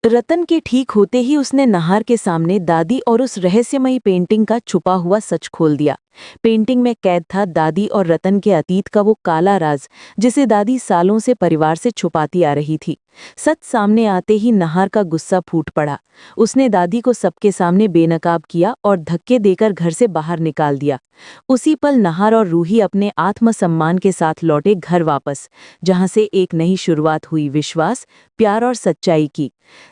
रतन के ठीक होते ही उसने नहार के सामने दादी और उस रहस्यमयी पेंटिंग का छुपा हुआ सच खोल दिया। पेंटिंग में कैद था दादी और रतन के अतीत का वो काला राज, जिसे दादी सालों से परिवार से छुपाती आ रही थी। सच सामने आते ही नहार का गुस्सा फूट पड़ा। उसने दादी को सबके सामने बेनकाब किया और धक्के देकर घर से बाहर निकाल दिया। उसी पल नहार और रूही अपने आत्मसम्मान के साथ लौटे घर वापस, जहां से एक नई शुरुआत हुई, विश्वास, प्यार और सच्चाई की।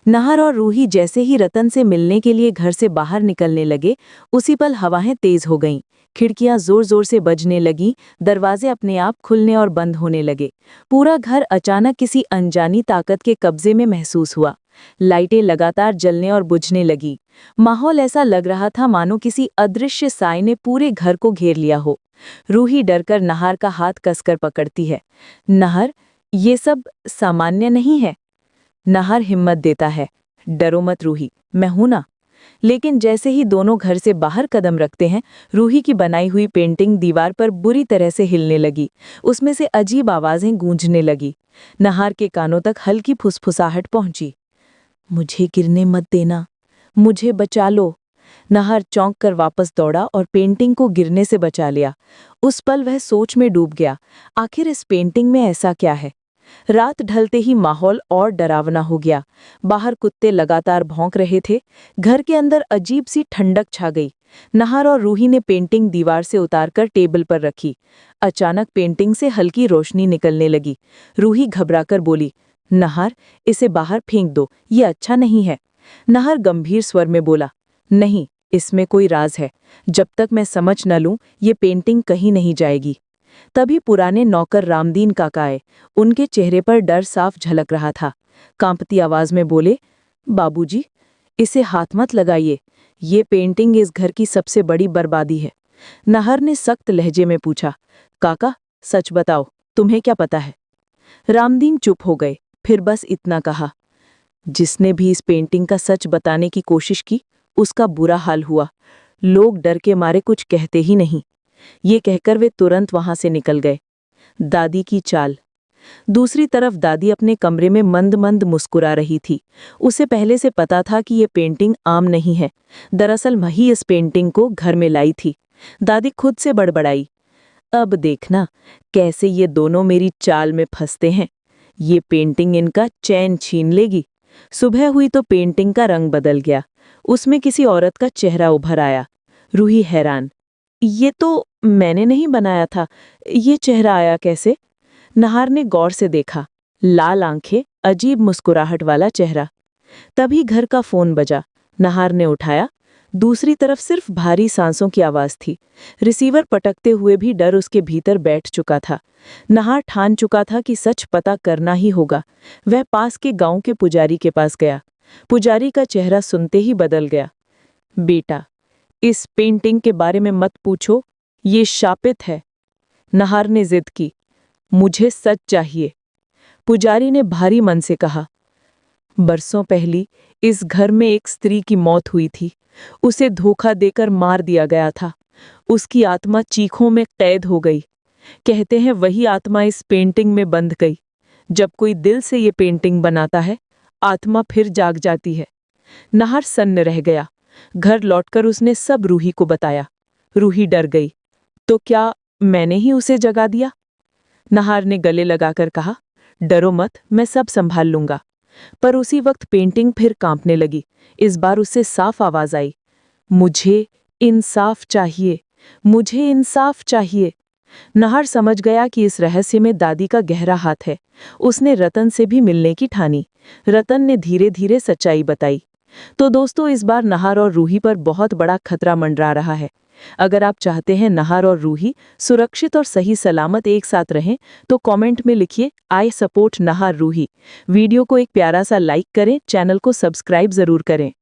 नहर और रूही जैसे ही रतन से मिलने के लिए घर से बाहर निकलने लगे, उसी पल हवाएं तेज हो गईं। खिड़कियां जोर जोर से बजने लगीं, दरवाजे अपने आप खुलने और बंद होने लगे। पूरा घर अचानक किसी अनजानी ताकत के कब्जे में महसूस हुआ। लाइटें लगातार जलने और बुझने लगी। माहौल ऐसा लग रहा था मानो किसी अदृश्य साए ने पूरे घर को घेर लिया हो। रूही डरकर नहार का हाथ कसकर पकड़ती है। नहर, ये सब सामान्य नहीं है। नहर हिम्मत देता है, डरो मत रूही, मैं हूं ना। लेकिन जैसे ही दोनों घर से बाहर कदम रखते हैं, रूही की बनाई हुई पेंटिंग दीवार पर बुरी तरह से हिलने लगी। उसमें से अजीब आवाजें गूंजने लगी। नहार के कानों तक हल्की फुसफुसाहट पहुंची। मुझे गिरने मत देना, मुझे बचा लो। नहर चौंक कर वापस दौड़ा और पेंटिंग को गिरने से बचा लिया। उस पल वह सोच में डूब गया, आखिर इस पेंटिंग में ऐसा क्या है। रात ढलते ही माहौल और डरावना हो गया। बाहर कुत्ते लगातार भौंक रहे थे। घर के अंदर अजीब सी ठंडक छा गई। नहार और रूही ने पेंटिंग दीवार से उतारकर टेबल पर रखी। अचानक पेंटिंग से हल्की रोशनी निकलने लगी। रूही घबराकर बोली, नहार, इसे बाहर फेंक दो, ये अच्छा नहीं है। नहार गंभीर स्वर में बोला, नहीं, इसमें कोई राज है। जब तक मैं समझ न लूं, ये पेंटिंग कहीं नहीं जाएगी। तभी पुराने नौकर रामदीन काका आए। उनके चेहरे पर डर साफ झलक रहा था। कांपती आवाज में बोले, बाबूजी, इसे हाथ मत लगाइए। ये पेंटिंग इस घर की सबसे बड़ी बर्बादी है। नहर ने सख्त लहजे में पूछा, काका, सच बताओ, तुम्हें क्या पता है? रामदीन चुप हो गए, फिर बस इतना कहा, जिसने भी इस पेंटिंग का सच बताने की कोशिश की, उसका बुरा हाल हुआ। लोग डर के मारे कुछ कहते ही नहीं। ये कहकर वे तुरंत वहां से निकल गए। दादी की चाल। दूसरी तरफ दादी अपने कमरे में मंद मंद मुस्कुरा रही थी। उसे पहले से पता था कि ये पेंटिंग आम नहीं है। दरअसल मही इस पेंटिंग को घर में लाई थी। दादी खुद से बड़बड़ाई, अब देखना कैसे ये दोनों मेरी चाल में फंसते हैं। ये पेंटिंग इनका चैन छीन लेगी। सुबह हुई तो पेंटिंग का रंग बदल गया। उसमें किसी औरत का चेहरा उभर आया। रूही हैरान, ये तो मैंने नहीं बनाया था, ये चेहरा आया कैसे? नहार ने गौर से देखा, लाल आंखें, अजीब मुस्कुराहट वाला चेहरा। तभी घर का फोन बजा। नहार ने उठाया। दूसरी तरफ सिर्फ भारी सांसों की आवाज थी। रिसीवर पटकते हुए भी डर उसके भीतर बैठ चुका था। नहार ठान चुका था कि सच पता करना ही होगा। वह पास के गांव के पुजारी के पास गया। पुजारी का चेहरा सुनते ही बदल गया। बेटा, इस पेंटिंग के बारे में मत पूछो, ये शापित है। नहार ने जिद की, मुझे सच चाहिए। पुजारी ने भारी मन से कहा, बरसों पहली इस घर में एक स्त्री की मौत हुई थी। उसे धोखा देकर मार दिया गया था। उसकी आत्मा चीखों में कैद हो गई। कहते हैं वही आत्मा इस पेंटिंग में बंध गई। जब कोई दिल से ये पेंटिंग बनाता है, आत्मा फिर जाग जाती है। नहार सन्न रह गया। घर लौटकर उसने सब रूही को बताया। रूही डर गई। तो क्या मैंने ही उसे जगा दिया? नहार ने गले लगाकर कहा, डरो मत, मैं सब संभाल लूंगा। पर उसी वक्त पेंटिंग फिर कांपने लगी। इस बार उससे साफ आवाज आई, मुझे इंसाफ चाहिए, मुझे इंसाफ चाहिए। नहार समझ गया कि इस रहस्य में दादी का गहरा हाथ है। उसने रतन से भी मिलने की ठानी। रतन ने धीरे धीरे सच्चाई बताई। तो दोस्तों, इस बार नहार और रूही पर बहुत बड़ा खतरा मंडरा रहा है। अगर आप चाहते हैं नहार और रूही सुरक्षित और सही सलामत एक साथ रहें, तो कमेंट में लिखिए, I support Nahar Ruhi. Video को एक प्यारा सा लाइक करें, चैनल को सब्सक्राइब जरूर करें।